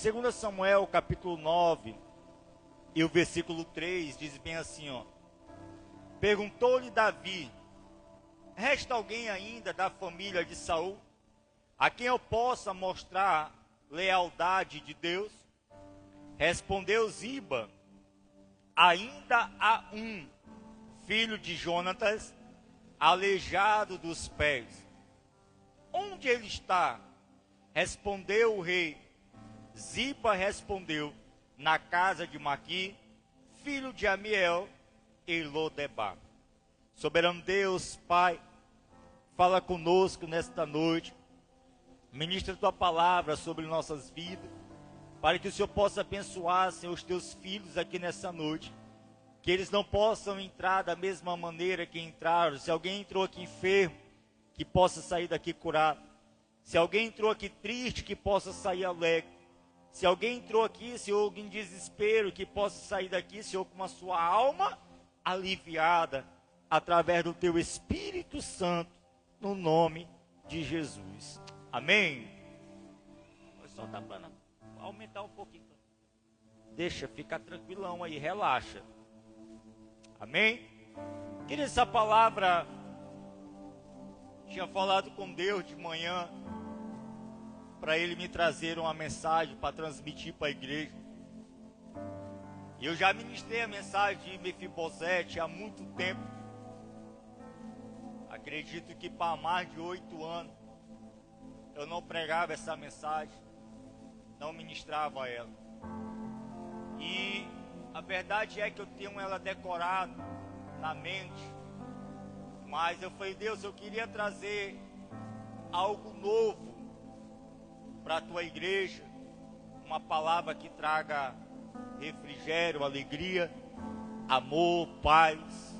2 Samuel, capítulo 9, e o versículo 3, diz bem assim, ó. Perguntou-lhe Davi: resta alguém ainda da família de Saul, a quem eu possa mostrar lealdade de Deus? Respondeu Ziba: ainda há um, filho de Jonatas, aleijado dos pés. Onde ele está? Respondeu o rei. Ziba respondeu: na casa de Maqui, filho de Amiel, em Lodebar. Soberano Deus, Pai, fala conosco nesta noite, ministra tua palavra sobre nossas vidas, para que o Senhor possa abençoar, Senhor, os teus filhos aqui nessa noite, que eles não possam entrar da mesma maneira que entraram. Se alguém entrou aqui enfermo, que possa sair daqui curado. Se alguém entrou aqui triste, que possa sair alegre. Se alguém entrou aqui, Senhor, em desespero, que possa sair daqui, Senhor, com a sua alma aliviada, através do teu Espírito Santo, no nome de Jesus. Amém? Só dá para aumentar um pouquinho. Deixa, fica tranquilão aí, relaxa. Amém? Queria essa palavra, tinha falado com Deus de manhã, para Ele me trazer uma mensagem para transmitir para a igreja. E eu já ministrei a mensagem de Mefibosete há muito tempo. Acredito que para mais de 8 anos eu não pregava essa mensagem, não ministrava ela. E a verdade é que eu tenho ela decorada na mente, mas eu falei: Deus, eu queria trazer algo novo para a tua igreja, uma palavra que traga refrigério, alegria, amor, paz.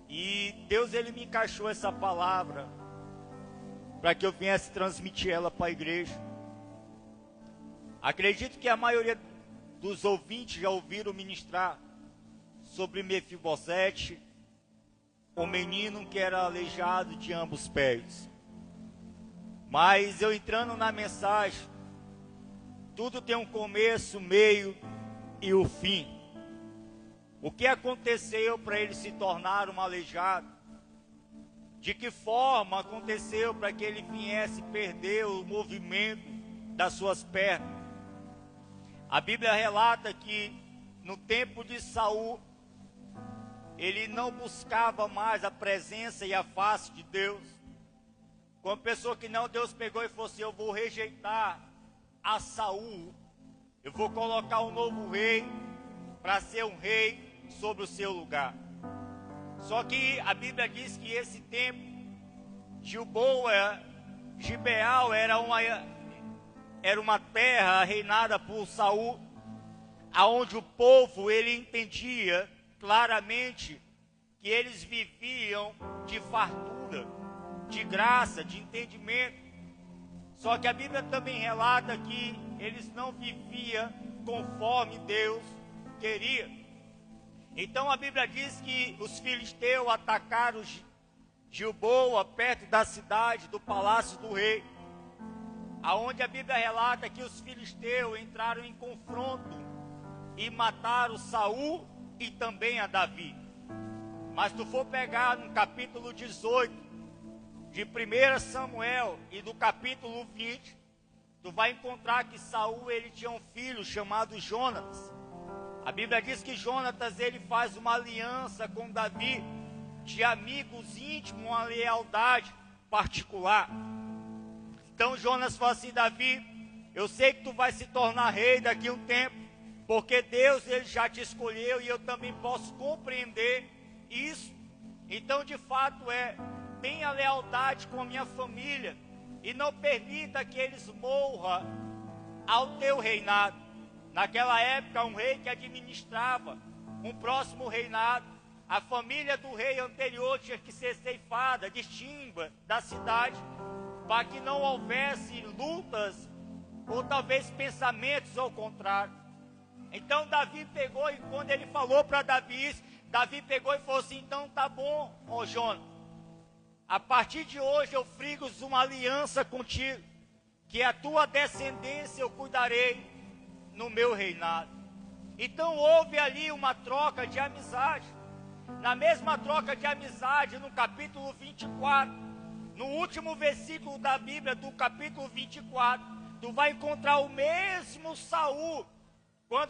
E Deus, Ele me encaixou essa palavra para que eu viesse transmitir ela para a igreja. Acredito que a maioria dos ouvintes já ouviram ministrar sobre Mefibosete, o menino que era aleijado de ambos os pés. Mas eu entrando na mensagem, tudo tem um começo, meio e o fim. O que aconteceu para ele se tornar um aleijado? De que forma aconteceu para que ele viesse perder o movimento das suas pernas? A Bíblia relata que no tempo de Saul, ele não buscava mais a presença e a face de Deus. Quando pensou que não, Deus pegou e falou assim: eu vou rejeitar a Saul, eu vou colocar um novo rei para ser um rei sobre o seu lugar. Só que a Bíblia diz que esse tempo, Gibeal era uma terra reinada por Saul, aonde o povo, ele entendia claramente que eles viviam de fartura, de graça, de entendimento. Só que a Bíblia também relata que eles não viviam conforme Deus queria. Então a Bíblia diz que os filisteus atacaram Gilboa, perto da cidade, do palácio do rei, aonde a Bíblia relata que os filisteus entraram em confronto e mataram Saul e também a Davi. Mas tu for pegar no capítulo 18 de 1 Samuel e do capítulo 20, tu vai encontrar que Saul, ele tinha um filho chamado Jonatas. A Bíblia diz que Jonatas, ele faz uma aliança com Davi, de amigos íntimos, uma lealdade particular. Então Jonas fala assim: Davi, eu sei que tu vai se tornar rei daqui a um tempo, porque Deus, ele já te escolheu, e eu também posso compreender isso. Então, de fato, tenha lealdade com a minha família, e não permita que eles morram ao teu reinado. Naquela época, um rei que administrava um próximo reinado, a família do rei anterior tinha que ser ceifada, distinta da cidade, para que não houvesse lutas, ou talvez pensamentos ao contrário. Então Davi pegou, e quando ele falou para Davi isso, Davi pegou e falou assim: então tá bom, ó Jonas, a partir de hoje eu frigo uma aliança contigo. que a tua descendência eu cuidarei no meu reinado. Então houve ali uma troca de amizade. Na mesma troca de amizade, no capítulo 24, no último versículo da Bíblia, do capítulo 24, tu vai encontrar o mesmo Saul.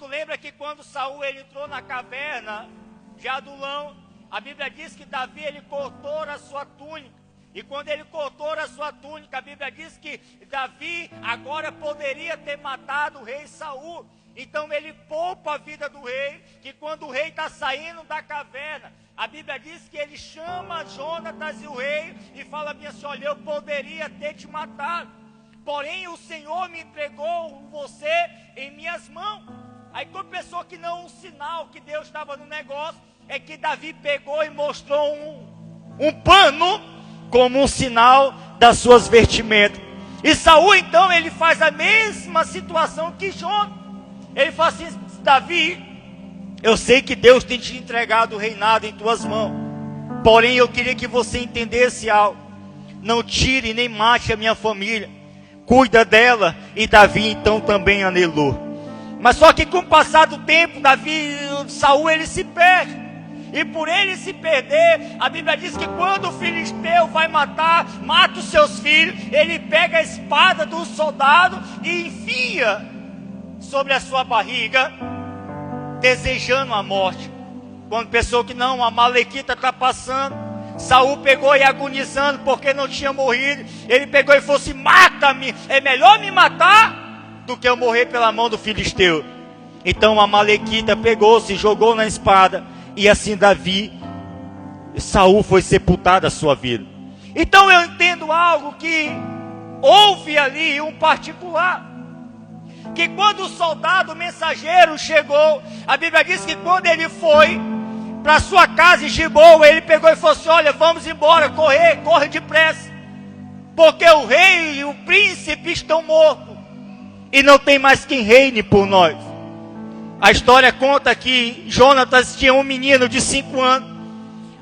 Lembra que quando Saul ele entrou na caverna de Adulão, a Bíblia diz que Davi ele cortou a sua túnica. E quando ele cortou a sua túnica, a Bíblia diz que Davi agora poderia ter matado o rei Saul. Então ele poupa a vida do rei, que quando o rei está saindo da caverna, a Bíblia diz que ele chama Jonatas e o rei e fala assim, olha, eu poderia ter te matado, porém o Senhor me entregou você em minhas mãos. Aí quando pensou que não, um sinal que Deus estava no negócio, é que Davi pegou e mostrou um pano como um sinal das suas vestimentas. E Saul então ele faz a mesma situação que Jonatas. Ele fala assim, Davi, eu sei que Deus tem te entregado o reinado em tuas mãos, porém eu queria que você entendesse algo. Não tire nem mate a minha família, cuida dela. E Davi então também anelou. Mas só que com o passar do tempo, Saul ele se perde. E por ele se perder, a Bíblia diz que quando o filisteu vai mata os seus filhos, ele pega a espada do soldado e enfia sobre a sua barriga, desejando a morte. Quando pensou que não, a Amalequita está passando, Saul pegou e agonizando porque não tinha morrido, ele pegou e falou assim, mata-me, é melhor me matar do que eu morrer pela mão do filisteu. Então a Amalequita pegou-se, jogou na espada, e assim Saul foi sepultado a sua vida. Então eu entendo algo que houve ali um particular, que quando o soldado mensageiro chegou, a Bíblia diz que quando ele foi para sua casa em Gibeon, ele pegou e falou assim, olha, vamos embora, corre depressa, porque o rei e o príncipe estão mortos, e não tem mais quem reine por nós. A história conta que Jonatas tinha um menino de 5 anos,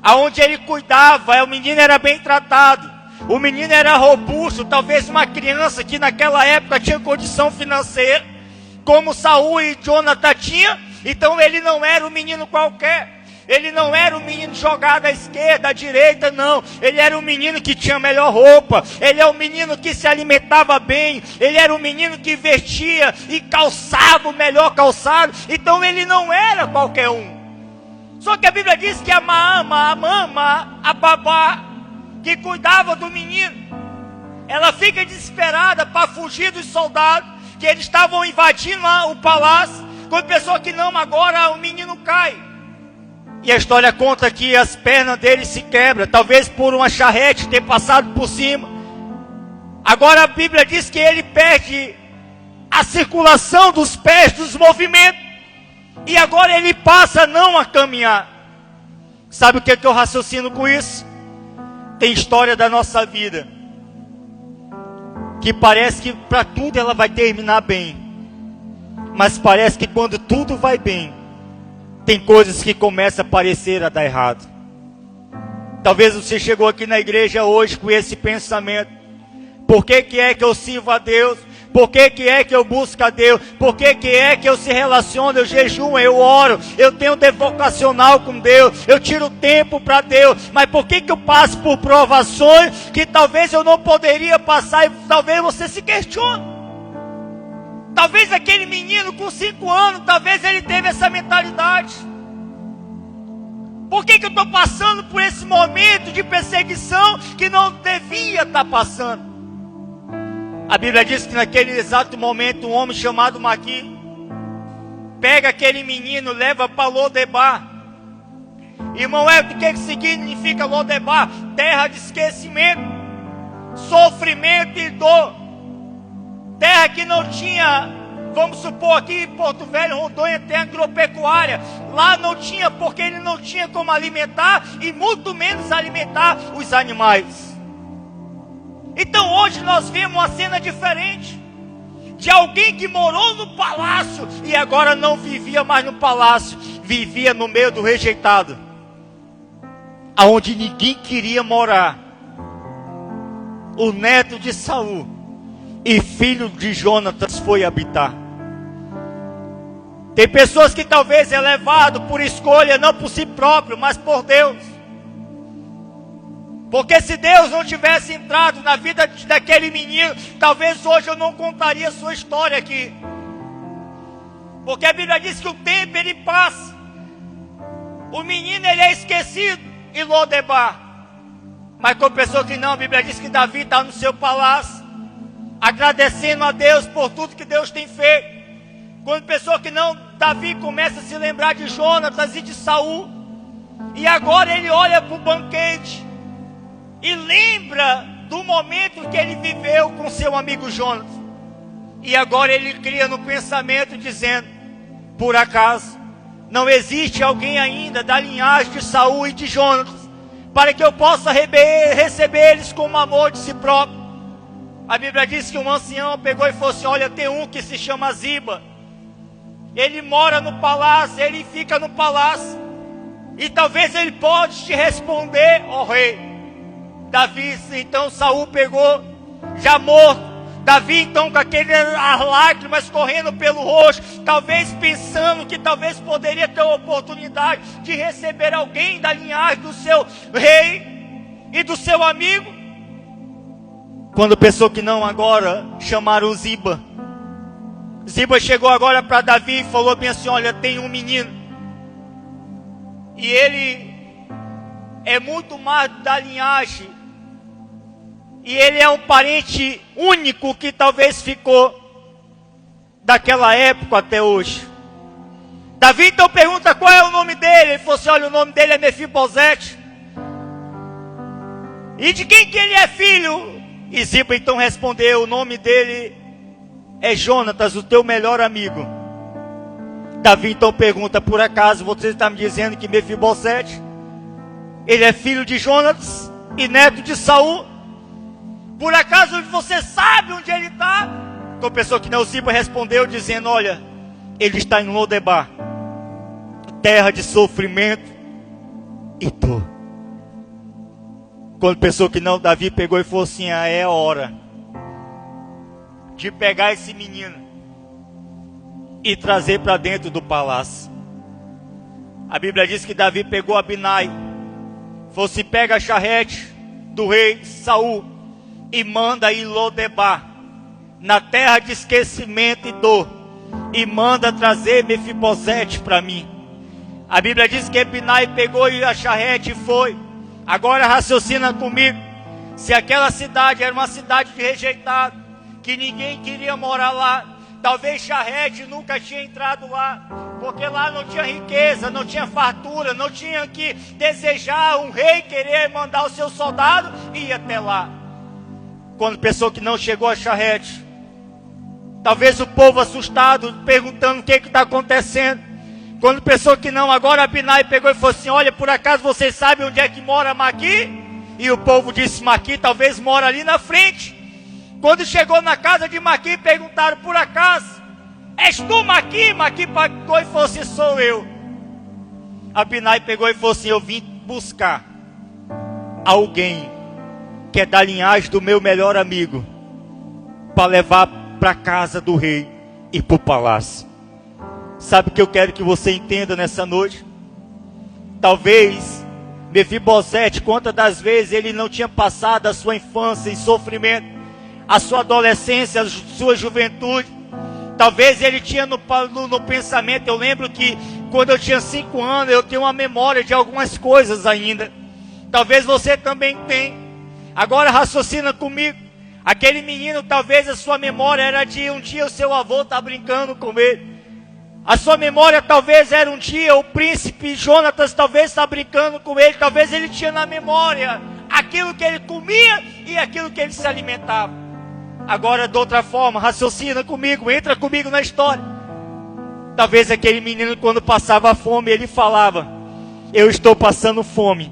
aonde ele cuidava, o menino era bem tratado, o menino era robusto, talvez uma criança que naquela época tinha condição financeira, como Saul e Jonatas tinham. Então ele não era um menino qualquer, ele não era um menino jogado à esquerda, à direita, não. Ele era um menino que tinha melhor roupa, ele é um menino que se alimentava bem, ele era um menino que vestia e calçava o melhor calçado. Então ele não era qualquer um. Só que a Bíblia diz que a mama, a babá, que cuidava do menino, ela fica desesperada para fugir dos soldados, que eles estavam invadindo o palácio, quando pensou que não, agora o menino cai. E a história conta que as pernas dele se quebram, talvez por uma charrete ter passado por cima. Agora a Bíblia diz que ele perde a circulação dos pés, dos movimentos, e agora ele passa não a caminhar. Sabe o que eu raciocino com isso? Tem história da nossa vida que parece que para tudo ela vai terminar bem, mas parece que quando tudo vai bem, tem coisas que começam a parecer a dar errado. Talvez você chegou aqui na igreja hoje com esse pensamento: por que é que eu sirvo a Deus? Por que é que eu busco a Deus? Por que é que eu se relaciono, eu jejuo, eu oro, eu tenho devocacional com Deus, eu tiro tempo para Deus, mas por que eu passo por provações que talvez eu não poderia passar? E talvez você se questione. Talvez aquele menino com 5 anos, talvez ele teve essa mentalidade. Por que eu estou passando por esse momento de perseguição que não devia estar passando? A Bíblia diz que naquele exato momento um homem chamado Maqui pega aquele menino, leva para Lodebar. Irmão, o que significa Lodebar? Terra de esquecimento, sofrimento e dor. Terra que não tinha, vamos supor aqui em Porto Velho, Rondônia, tem agropecuária. Lá não tinha, porque ele não tinha como alimentar e muito menos alimentar os animais. Então hoje nós vemos uma cena diferente, de alguém que morou no palácio e agora não vivia mais no palácio, vivia no meio do rejeitado, aonde ninguém queria morar. O neto de Saul, e filho de Jonatas foi habitar. Tem pessoas que talvez é levado por escolha, não por si próprio, mas por Deus. Porque se Deus não tivesse entrado na vida daquele menino, talvez hoje eu não contaria a sua história aqui. Porque a Bíblia diz que o tempo ele passa. O menino ele é esquecido em Lodebar. Mas com pessoa que não, a Bíblia diz que Davi está no seu palácio, agradecendo a Deus por tudo que Deus tem feito. Quando pessoa que não, Davi começa a se lembrar de Jonatas e de Saul. E agora ele olha para o banquete e lembra do momento que ele viveu com seu amigo Jonatas. E agora ele cria no pensamento dizendo: por acaso não existe alguém ainda da linhagem de Saul e de Jonatas para que eu possa receber eles como amor de si próprio? A Bíblia diz que um ancião pegou e falou assim: olha, tem um que se chama Ziba. Ele mora no palácio, ele fica no palácio. E talvez ele pode te responder, ó rei. Davi, então Saul pegou, já morto. Davi então com aquelas lágrimas correndo pelo rosto, talvez pensando que talvez poderia ter a oportunidade de receber alguém da linhagem do seu rei e do seu amigo. Quando pensou que não, agora chamaram Ziba. Ziba chegou agora para Davi e falou bem assim: olha, tem um menino. E ele é muito mais da linhagem. E ele é um parente único que talvez ficou daquela época até hoje. Davi então pergunta qual é o nome dele. Ele falou assim: olha, o nome dele é Mefibosete. E de quem que ele é filho? E Ziba então respondeu: o nome dele é Jonatas, o teu melhor amigo. Davi então pergunta: por acaso você está me dizendo que Mefibosete, ele é filho de Jonatas e neto de Saul? Por acaso você sabe onde ele está? Então pensou que não. Ziba respondeu dizendo: olha, ele está em Lodebar, terra de sofrimento e dor. Quando pensou que não, Davi pegou e falou assim: ah, é hora de pegar esse menino e trazer para dentro do palácio. A Bíblia diz que Davi pegou Abinai, falou assim: pega a charrete do rei Saul e manda ir Lodebar, na terra de esquecimento e dor, e manda trazer Mefibosete para mim. A Bíblia diz que Abinai pegou a charrete e foi. Agora raciocina comigo. Se aquela cidade era uma cidade de rejeitado, que ninguém queria morar lá, talvez charrete nunca tinha entrado lá, porque lá não tinha riqueza, não tinha fartura, não tinha que desejar um rei querer mandar o seu soldado e ir até lá. Quando pensou que não, chegou a charrete, talvez o povo assustado, perguntando o que está acontecendo. Quando pensou que não, agora Abinai pegou e falou assim: olha, por acaso vocês sabem onde é que mora Maqui? E o povo disse: Maqui talvez mora ali na frente. Quando chegou na casa de Maqui, perguntaram: por acaso és tu Maqui? Maqui pegou e falou assim: sou eu. Abinai pegou e falou assim: eu vim buscar alguém que é da linhagem do meu melhor amigo, para levar para a casa do rei e para o palácio. Sabe o que eu quero que você entenda nessa noite? Talvez Mefibosete, quantas das vezes ele não tinha passado a sua infância em sofrimento, a sua adolescência, a sua juventude. Talvez ele tinha no pensamento, eu lembro que quando eu tinha 5 anos, eu tenho uma memória de algumas coisas ainda. Talvez você também tenha. Agora raciocina comigo. Aquele menino, talvez a sua memória era de um dia o seu avô estar brincando com ele. A sua memória talvez era um dia o príncipe Jonatas talvez está brincando com ele. Talvez ele tinha na memória aquilo que ele comia e aquilo que ele se alimentava. Agora de outra forma, raciocina comigo, entra comigo na história. Talvez aquele menino quando passava fome ele falava: eu estou passando fome,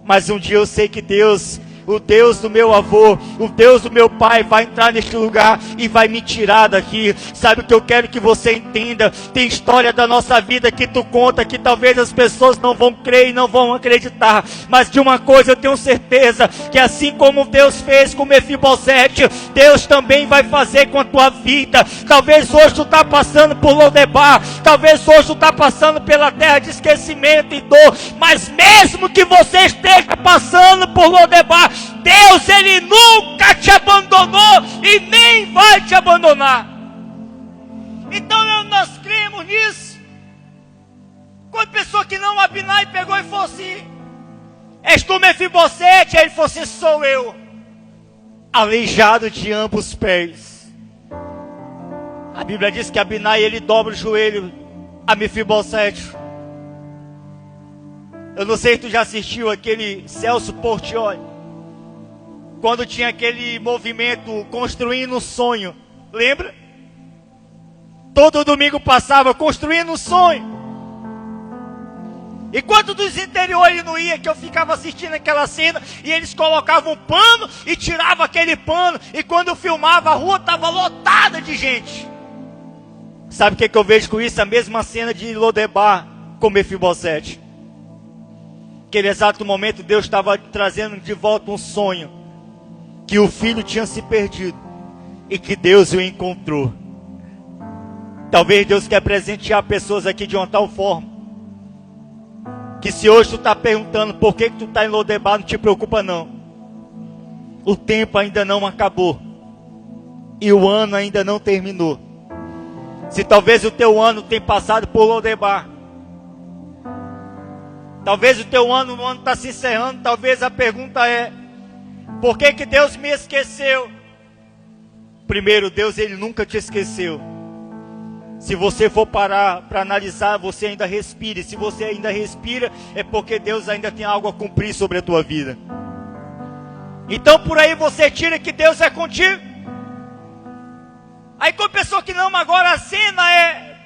mas um dia eu sei que Deus o Deus do meu avô, o Deus do meu pai vai entrar neste lugar e vai me tirar daqui. Sabe o que eu quero que você entenda? Tem história da nossa vida que tu conta, que talvez as pessoas não vão crer e não vão acreditar, mas de uma coisa eu tenho certeza, que assim como Deus fez com Mefibosete, Deus também vai fazer com a tua vida. Talvez hoje tu está passando por Lodebar, talvez hoje tu está passando pela terra de esquecimento e dor, mas mesmo que você esteja passando por Lodebar, Deus, Ele nunca te abandonou e nem vai te abandonar. Então nós cremos nisso. Quando pessoa que não, Abinai pegou e falou assim: és tu Mefibosete? Aí ele falou assim: sou eu, aleijado de ambos os pés. A Bíblia diz que Abinai, ele dobra o joelho a Mefibosete. Eu não sei se tu já assistiu aquele Celso Portiolli, quando tinha aquele movimento Construindo um Sonho, lembra? Todo domingo passava Construindo um Sonho. E quando dos interiores ele não ia, que eu ficava assistindo aquela cena, e eles colocavam um pano e tiravam aquele pano, e quando eu filmava a rua estava lotada de gente. Sabe o que eu vejo com isso? A mesma cena de Lodebar com Mefibosete. Naquele exato momento Deus estava trazendo de volta um sonho, que o filho tinha se perdido e que Deus o encontrou. Talvez Deus quer presentear pessoas aqui de uma tal forma, que se hoje tu está perguntando por que tu está em Lodebar, não te preocupa não. O tempo ainda não acabou e o ano ainda não terminou. Se talvez o teu ano tenha passado por Lodebar, talvez o teu ano está se encerrando, talvez a pergunta é: por que Deus me esqueceu? Primeiro, Deus, Ele nunca te esqueceu. Se você for parar para analisar, você ainda respira. E se você ainda respira, é porque Deus ainda tem algo a cumprir sobre a tua vida. Então por aí você tira que Deus é contigo. Aí com a pessoa que não, agora a cena é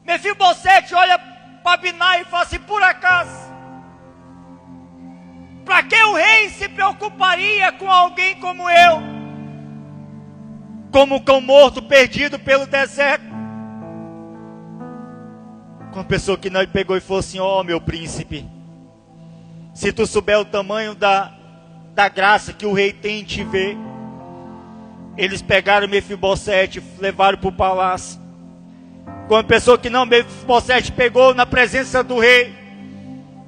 Mefibosete olha para Abinai e fala assim: por acaso, para que o rei se preocuparia com alguém como eu? Como um cão morto perdido pelo deserto. Com a pessoa que não, ele pegou e falou assim: ó, meu príncipe, se tu souber o tamanho da graça que o rei tem em te ver. Eles pegaram Mefibosete, levaram para o palácio. Com a pessoa que não, Mefibosete pegou na presença do rei,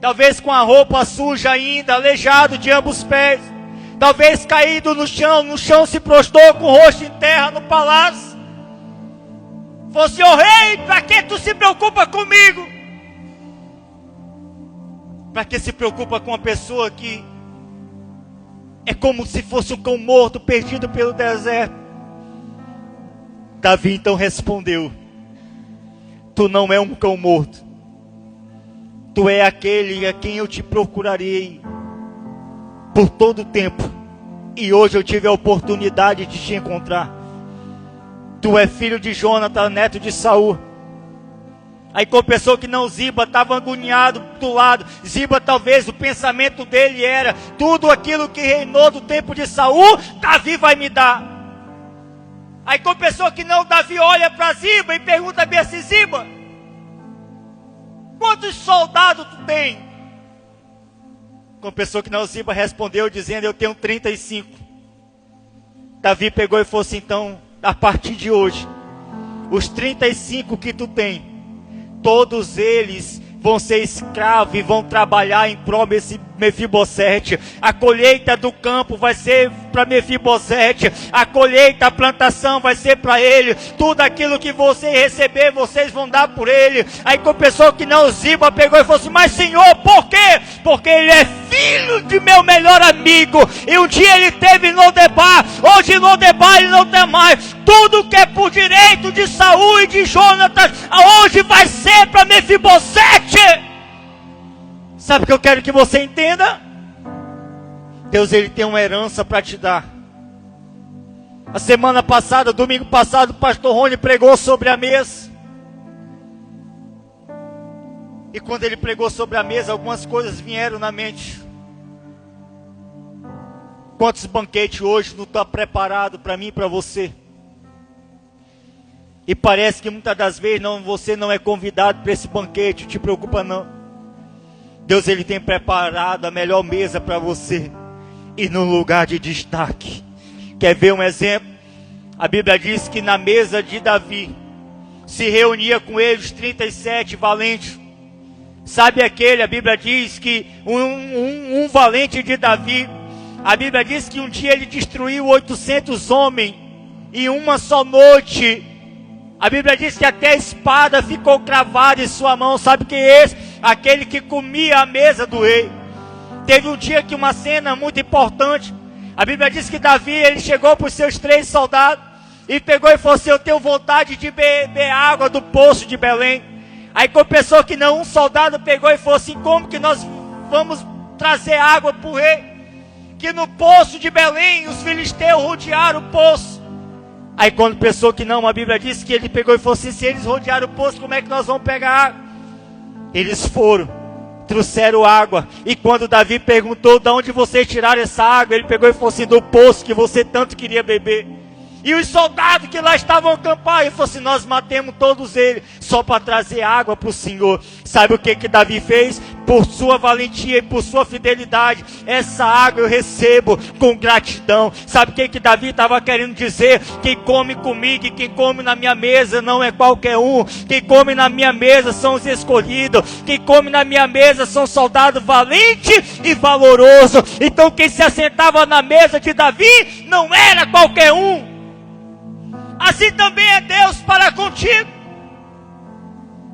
talvez com a roupa suja ainda, aleijado de ambos os pés, talvez caído no chão se prostrou com o rosto em terra no palácio. Falou assim: ô rei, para que tu se preocupa comigo? Para que se preocupa com uma pessoa que é como se fosse um cão morto, perdido pelo deserto? Davi então respondeu: tu não é um cão morto, tu é aquele a quem eu te procurarei por todo o tempo, e hoje eu tive a oportunidade de te encontrar. Tu é filho de Jonathan, neto de Saul. Aí com a pessoa que não, Ziba estava agoniado do lado. Ziba, talvez o pensamento dele era: tudo aquilo que reinou do tempo de Saul, Davi vai me dar. Aí com a pessoa que não, Davi olha para Ziba e pergunta bem assim: Ziba, quantos soldados tu tem? Com a pessoa que não, Ziba respondeu dizendo: eu tenho 35. Davi pegou e falou assim: então, a partir de hoje, os 35 que tu tem, todos eles vão ser escravos e vão trabalhar em prol desse Mefibosete. A colheita do campo vai ser para Mefibosete, a colheita, a plantação vai ser para ele. Tudo aquilo que você receber, vocês vão dar por ele. Aí com a pessoa que não, Ziba pegou e falou assim: mas Senhor, por quê? Porque ele é filho de meu melhor amigo, e um dia ele teve em Lodebar, hoje em Lodebar ele não tem mais. Tudo que é por direito de Saul e de Jonathan, hoje vai ser para Mefibosete. Sabe o que eu quero que você entenda? Deus, Ele tem uma herança para te dar. A semana passada, domingo passado, o pastor Rony pregou sobre a mesa. E quando ele pregou sobre a mesa, algumas coisas vieram na mente. Quantos banquetes hoje não estão preparados para mim e para você? E parece que muitas das vezes você não é convidado para esse banquete, não te preocupa não. Deus, Ele tem preparado a melhor mesa para você, e num lugar de destaque. Quer ver um exemplo? A Bíblia diz que na mesa de Davi, se reunia com ele os 37 valentes. Sabe aquele, a Bíblia diz que um valente de Davi, a Bíblia diz que um dia ele destruiu 800 homens, em uma só noite. A Bíblia diz que até a espada ficou cravada em sua mão. Sabe quem é esse? Aquele que comia a mesa do rei. Teve um dia que uma cena muito importante. A Bíblia diz que Davi, ele chegou para os seus 3 soldados e pegou e falou assim: eu tenho vontade de beber água do poço de Belém. Aí compensou que não, um soldado pegou e falou assim: como que nós vamos trazer água para o rei? Que no poço de Belém os filisteus rodearam o poço. Aí quando pensou que não, a Bíblia diz que ele pegou e falou assim: se eles rodearam o poço, como é que nós vamos pegar água? Eles foram, trouxeram água. E quando Davi perguntou: de onde vocês tiraram essa água? Ele pegou e falou assim: do poço que você tanto queria beber. E os soldados que lá estavam acampados, ele falou assim: nós matemos todos eles, só para trazer água para o Senhor. Sabe o que Davi fez? Por sua valentia e por sua fidelidade, essa água eu recebo com gratidão. Sabe o que Davi estava querendo dizer? Quem come comigo e quem come na minha mesa não é qualquer um. Quem come na minha mesa são os escolhidos. Quem come na minha mesa são soldados valentes e valorosos. Então quem se assentava na mesa de Davi não era qualquer um. Assim também é Deus para contigo.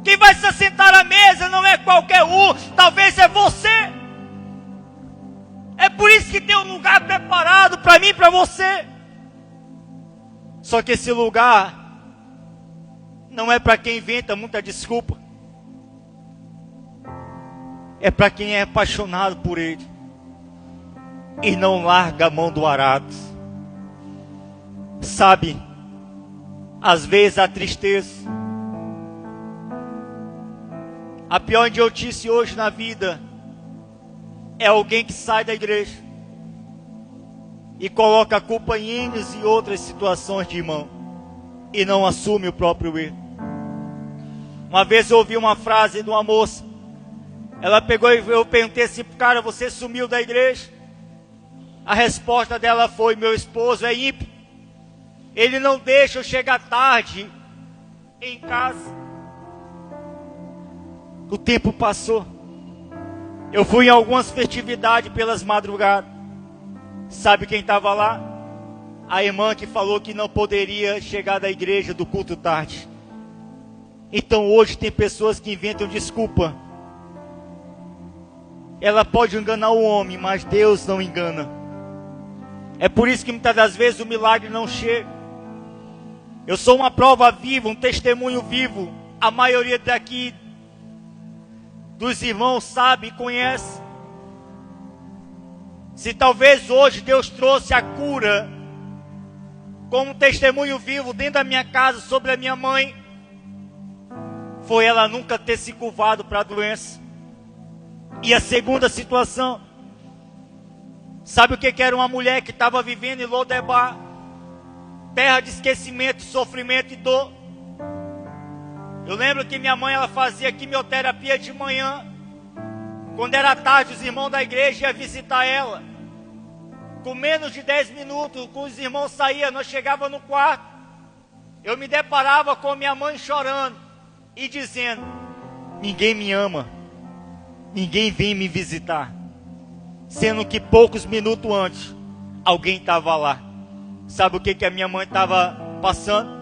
Quem vai se assentar à mesa não é qualquer um, talvez é você. É por isso que tem um lugar preparado para mim e para você. Só que esse lugar não é para quem inventa muita desculpa. É para quem é apaixonado por Ele e não larga a mão do arado. Sabe, às vezes a tristeza, a pior idiotice hoje na vida é alguém que sai da igreja e coloca a culpa em N e outras situações de irmão e não assume o próprio erro. Uma vez eu ouvi uma frase de uma moça. Ela pegou e eu perguntei assim: cara, você sumiu da igreja? A resposta dela foi: meu esposo é ímpio, ele não deixa eu chegar tarde em casa. O tempo passou. Eu fui em algumas festividades pelas madrugadas. Sabe quem estava lá? A irmã que falou que não poderia chegar da igreja do culto tarde. Então hoje tem pessoas que inventam desculpa. Ela pode enganar o homem, mas Deus não engana. É por isso que muitas das vezes o milagre não chega. Eu sou uma prova viva, um testemunho vivo. A maioria daqui dos irmãos sabe e conhece. Se talvez hoje Deus trouxe a cura como testemunho vivo dentro da minha casa sobre a minha mãe, foi ela nunca ter se curvado para a doença. E a segunda situação, sabe o que era? Uma mulher que estava vivendo em Lodebar, terra de esquecimento, sofrimento e dor. Eu lembro que minha mãe, ela fazia quimioterapia de manhã. Quando era tarde, os irmãos da igreja iam visitar ela. Com menos de 10 minutos, com os irmãos saíam, nós chegávamos no quarto. Eu me deparava com minha mãe chorando e dizendo: ninguém me ama, ninguém vem me visitar. Sendo que poucos minutos antes, alguém estava lá. Sabe o que a minha mãe estava passando?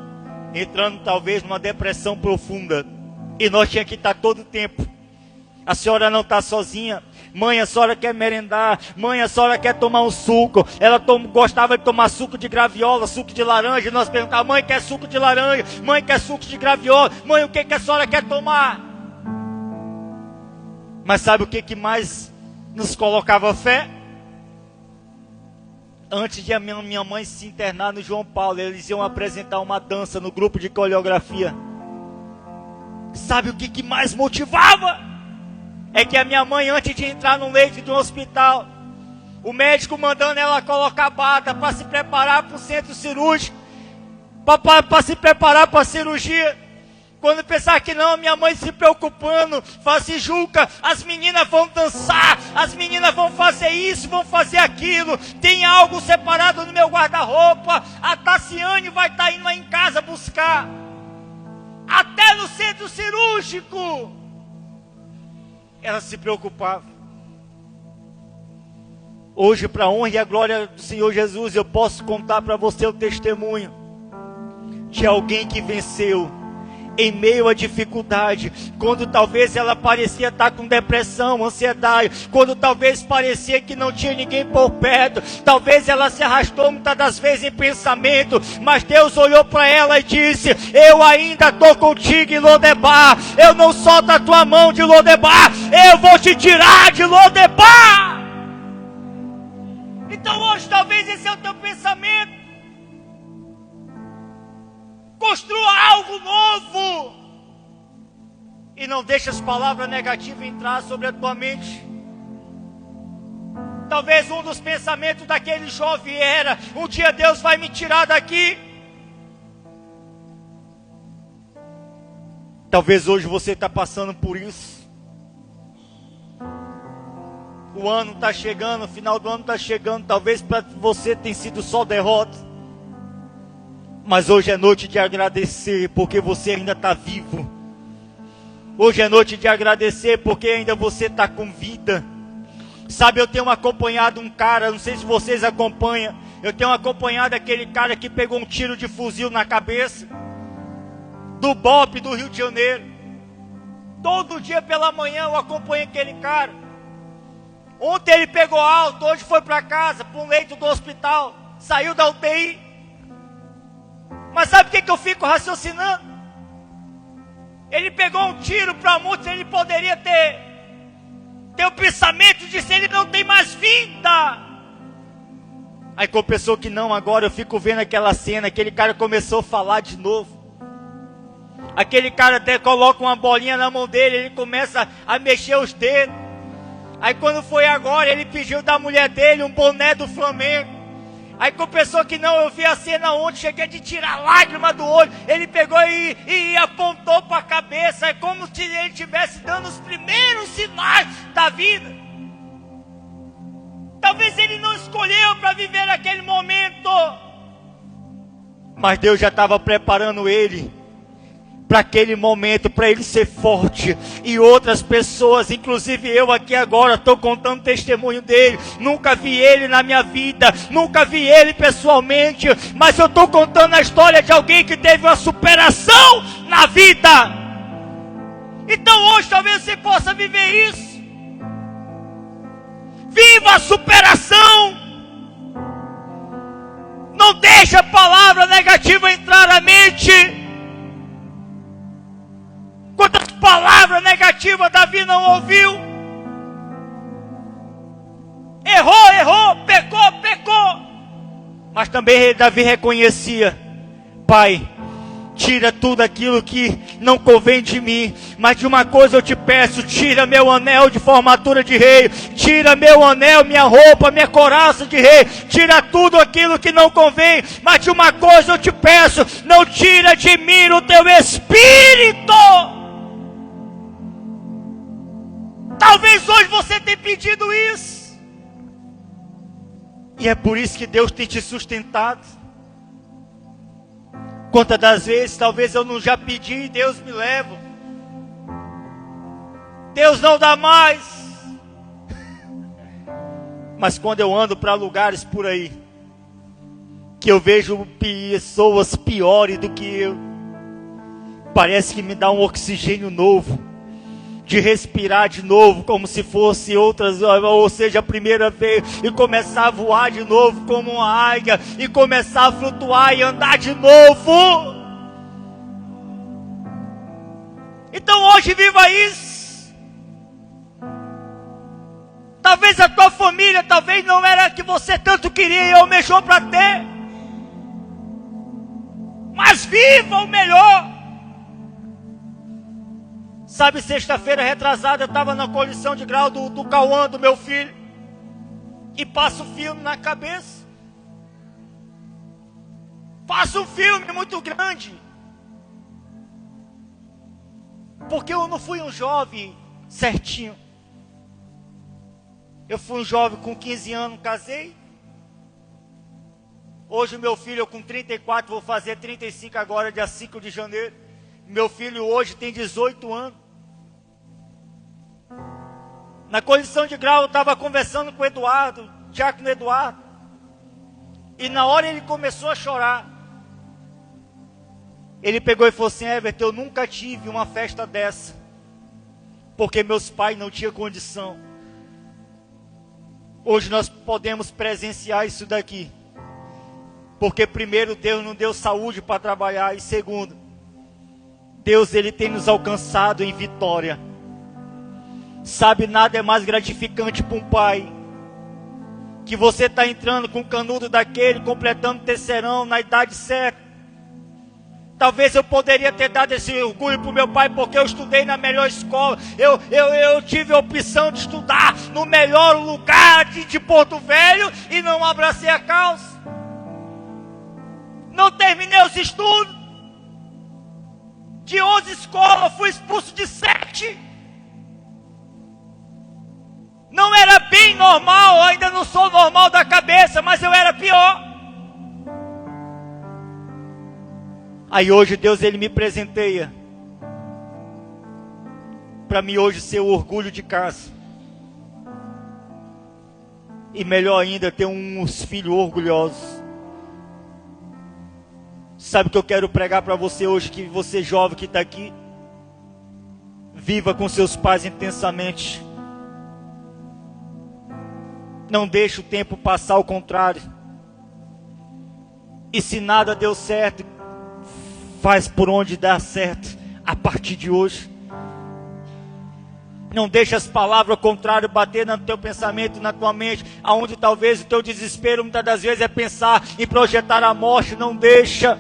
Entrando talvez numa depressão profunda. E nós tínhamos que estar todo o tempo: a senhora não está sozinha. Mãe, a senhora quer merendar. Mãe, a senhora quer tomar um suco. Ela gostava de tomar suco de graviola, suco de laranja. E nós perguntávamos: mãe, quer suco de laranja? Mãe, quer suco de graviola? Mãe, o que a senhora quer tomar? Mas sabe o que mais nos colocava fé? Antes de a minha mãe se internar no João Paulo, eles iam apresentar uma dança no grupo de coreografia. Sabe o que mais motivava? É que a minha mãe, antes de entrar no leito de um hospital, O médico mandando ela colocar bata para se preparar para o centro cirúrgico, para se preparar para a cirurgia. Quando pensar que não, minha mãe se preocupando, fala assim: Juca, as meninas vão dançar, as meninas vão fazer isso, vão fazer aquilo, tem algo separado no meu guarda-roupa, a Tassiane vai estar indo lá em casa buscar, até no centro cirúrgico. Ela se preocupava. Hoje, para a honra e a glória do Senhor Jesus, eu posso contar para você o testemunho de alguém que venceu em meio à dificuldade, quando talvez ela parecia estar com depressão, ansiedade, quando talvez parecia que não tinha ninguém por perto, talvez ela se arrastou muitas das vezes em pensamento, mas Deus olhou para ela e disse: eu ainda estou contigo em Lodebar, eu não solto a tua mão de Lodebar, eu vou te tirar de Lodebar. Então hoje talvez esse é o teu pensamento. Construa algo novo. E não deixe as palavras negativas entrar sobre a tua mente. Talvez um dos pensamentos daquele jovem era: um dia Deus vai me tirar daqui. Talvez hoje você está passando por isso. O ano está chegando, o final do ano está chegando. Talvez para você tenha sido só derrota. Mas hoje é noite de agradecer, porque você ainda está vivo. Hoje é noite de agradecer, porque ainda você está com vida. Sabe, eu tenho acompanhado um cara, não sei se vocês acompanham. Eu tenho acompanhado aquele cara que pegou um tiro de fuzil na cabeça, do BOPE do Rio de Janeiro. Todo dia pela manhã eu acompanho aquele cara. Ontem ele pegou alta, hoje foi para casa, para um leito do hospital, saiu da UTI. Mas sabe o que eu fico raciocinando? Ele pegou um tiro para muitos, ele poderia ter o pensamento de se ele não tem mais vida. Aí com a pessoa que não, agora eu fico vendo aquela cena, aquele cara começou a falar de novo. Aquele cara até coloca uma bolinha na mão dele, ele começa a mexer os dedos. Aí quando foi agora, ele pediu da mulher dele um boné do Flamengo. Aí com a pessoa que não, eu vi a cena ontem, cheguei de tirar lágrima do olho. Ele pegou e apontou para a cabeça, é como se ele estivesse dando os primeiros sinais da vida. Talvez ele não escolheu para viver aquele momento, mas Deus já estava preparando ele para aquele momento, para ele ser forte. E outras pessoas, inclusive eu aqui agora, estou contando o testemunho dele. Nunca vi ele na minha vida, nunca vi ele pessoalmente, mas eu estou contando a história de alguém que teve uma superação na vida. Então hoje talvez você possa viver isso. Viva a superação. Não deixe a palavra negativa entrar na mente. Quantas palavras negativas Davi não ouviu? Errou, pecou. Mas também Davi reconhecia: Pai, tira tudo aquilo que não convém de mim, mas de uma coisa eu te peço: tira meu anel de formatura de rei, tira meu anel, minha roupa, minha couraça de rei, tira tudo aquilo que não convém, mas de uma coisa eu te peço: não tira de mim o teu espírito. Talvez hoje você tenha pedido isso, e é por isso que Deus tem te sustentado. Quantas das vezes talvez eu não já pedi e Deus me leva. Deus não dá mais. Mas quando eu ando para lugares por aí, que eu vejo pessoas piores do que eu, parece que me dá um oxigênio novo, de respirar de novo, como se fosse outras, ou seja, a primeira vez, e começar a voar de novo como uma águia, e começar a flutuar e andar de novo. Então hoje viva isso. Talvez a tua família, talvez não era a que você tanto queria e almejou para ter, mas viva o melhor. Sabe, sexta-feira retrasada, eu estava na coleção de grau do Cauã, do meu filho. e passa um filme na cabeça. Passa um filme muito grande. Porque eu não fui um jovem certinho. Eu fui um jovem com 15 anos, casei. Hoje meu filho, eu com 34, vou fazer 35 agora, dia 5 de janeiro. Meu filho hoje tem 18 anos. Na condição de grau eu estava conversando com o Eduardo, Diácono Eduardo. E na hora ele começou a chorar. Ele pegou e falou assim: Everton, eu nunca tive uma festa dessa. Porque meus pais não tinham condição. Hoje nós podemos presenciar isso daqui. Porque primeiro, Deus não deu saúde para trabalhar. E segundo, Deus ele tem nos alcançado em vitória. Sabe, nada é mais gratificante para um pai. Que você está entrando com o canudo daquele, completando o terceirão na idade certa. Talvez eu poderia ter dado esse orgulho para o meu pai, porque eu estudei na melhor escola. Eu tive a opção de estudar no melhor lugar de Porto Velho e não abracei a causa. Não terminei os estudos. De 11 escolas, fui expulso de 7. Não era bem normal, ainda não sou normal da cabeça, mas eu era pior. Aí hoje Deus ele me presenteia para mim hoje ser o orgulho de casa. E melhor ainda, ter uns filhos orgulhosos. Sabe o que eu quero pregar para você hoje, que você jovem que está aqui, viva com seus pais intensamente. Não deixe o tempo passar ao contrário. E se nada deu certo, faz por onde dá certo a partir de hoje. Não deixe as palavras contrárias bater no teu pensamento, na tua mente, aonde talvez o teu desespero muitas das vezes é pensar em projetar a morte. Não deixa.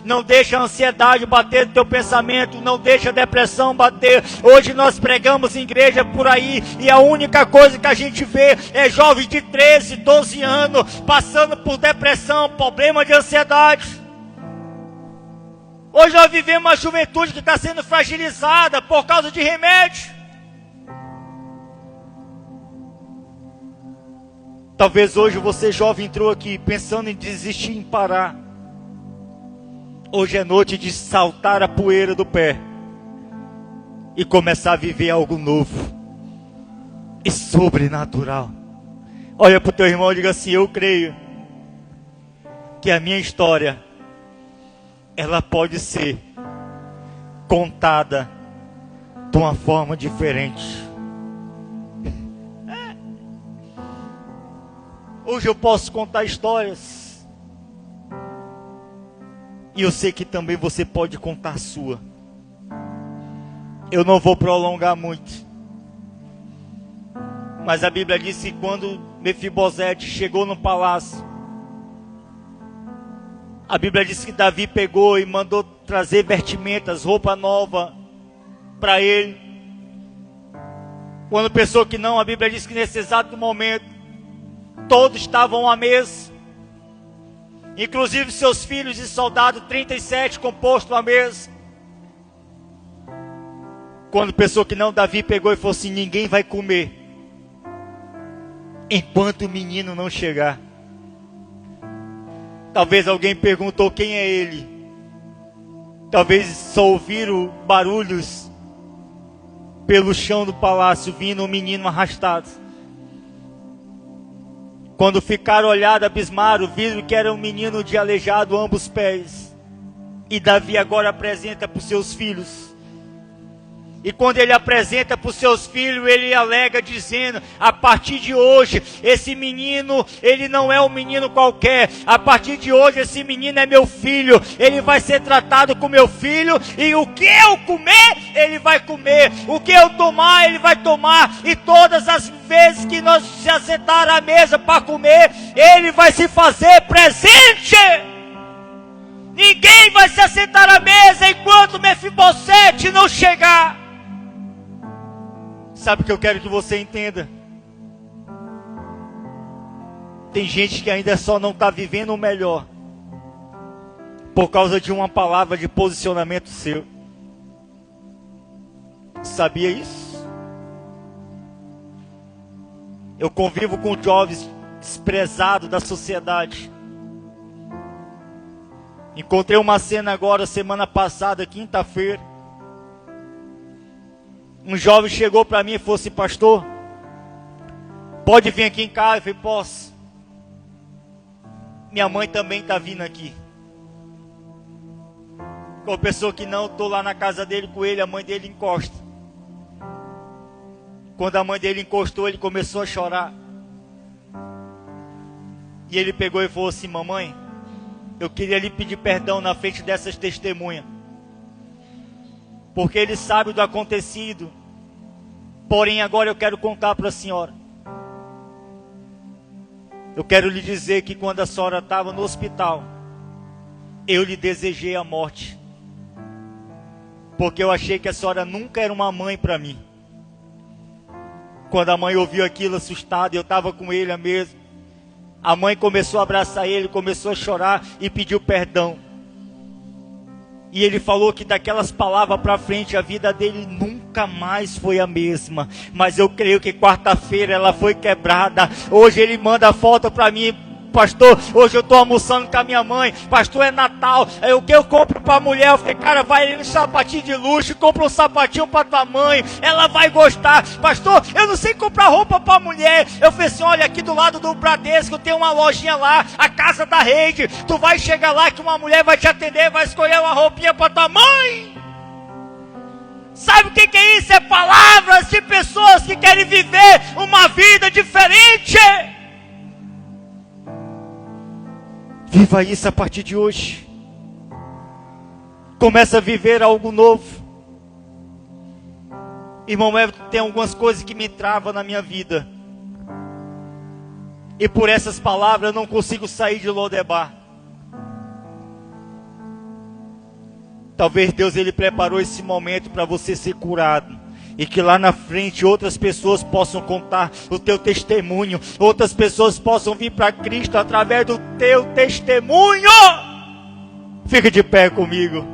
Não deixa a ansiedade bater no teu pensamento, não deixa a depressão bater. Hoje nós pregamos em igreja por aí e a única coisa que a gente vê é jovens de 13, 12 anos passando por depressão, problema de ansiedade. Hoje nós vivemos uma juventude que está sendo fragilizada por causa de remédio. Talvez hoje você jovem entrou aqui pensando em desistir, em parar. Hoje é noite de saltar a poeira do pé e começar a viver algo novo e sobrenatural. Olha para o teu irmão e diga assim: eu creio que a minha história, ela pode ser contada de uma forma diferente. Hoje eu posso contar histórias. E eu sei que também você pode contar a sua. Eu não vou prolongar muito. Mas a Bíblia diz que quando Mefibosete chegou no palácio, a Bíblia diz que Davi pegou e mandou trazer vestimentas, roupa nova para ele. Quando pensou que não, a Bíblia diz que nesse exato momento, todos estavam à mesa. Inclusive seus filhos e soldados, 37 composto à mesa. Quando pensou que não, Davi pegou e falou assim: ninguém vai comer enquanto o menino não chegar. Talvez alguém perguntou quem é ele. Talvez só ouviram barulhos pelo chão do palácio, vindo um menino arrastado. Quando ficaram olhando, abismaram, viram que era um menino de aleijado ambos pés. E Davi agora apresenta para os seus filhos. E quando ele apresenta para os seus filhos, ele alega dizendo: a partir de hoje, esse menino, ele não é um menino qualquer. A partir de hoje, esse menino é meu filho. Ele vai ser tratado como meu filho. E o que eu comer, ele vai comer. O que eu tomar, ele vai tomar. E todas as vezes que nós se assentar à mesa para comer, ele vai se fazer presente. Ninguém vai se assentar à mesa enquanto Mefibosete não chegar. Sabe o que eu quero que você entenda? Tem gente que ainda só não está vivendo o melhor por causa de uma palavra de posicionamento seu. Sabia isso? Eu convivo com jovens desprezados da sociedade. Encontrei uma cena agora, semana passada, quinta-feira. Um jovem chegou para mim e falou assim: pastor, pode vir aqui em casa? Eu falei: posso. Minha mãe também está vindo aqui. Com a pessoa que não, estou lá na casa dele com ele, a mãe dele encosta. Quando a mãe dele encostou, ele começou a chorar. E ele pegou e falou assim: mamãe, eu queria lhe pedir perdão na frente dessas testemunhas, porque ele sabe do acontecido. Porém, agora eu quero contar para a senhora. Eu quero lhe dizer que quando a senhora estava no hospital, eu lhe desejei a morte, porque eu achei que a senhora nunca era uma mãe para mim. Quando a mãe ouviu aquilo assustada, eu estava com ele à mesa. A mãe começou a abraçar ele, começou a chorar e pediu perdão. E ele falou que daquelas palavras para frente a vida dele nunca mais foi a mesma. Mas eu creio que quarta-feira ela foi quebrada. Hoje ele manda foto para mim: pastor, hoje eu estou almoçando com a minha mãe, pastor, é Natal, o que eu compro para a mulher? Eu falei: cara, vai ali no sapatinho de luxo, compra um sapatinho para tua mãe, ela vai gostar. Pastor, eu não sei comprar roupa para a mulher. Eu falei assim: olha, aqui do lado do Bradesco tem uma lojinha lá, a Casa da Rede, tu vai chegar lá que uma mulher vai te atender, vai escolher uma roupinha para tua mãe. Sabe o que é isso? É palavras de pessoas que querem viver uma vida diferente. Viva isso a partir de hoje. Começa a viver algo novo. Irmão, tem algumas coisas que me travam na minha vida. E por essas palavras eu não consigo sair de Lodebar. Talvez Deus ele preparou esse momento para você ser curado. E que lá na frente outras pessoas possam contar o teu testemunho. Outras pessoas possam vir para Cristo através do teu testemunho. Fica de pé comigo.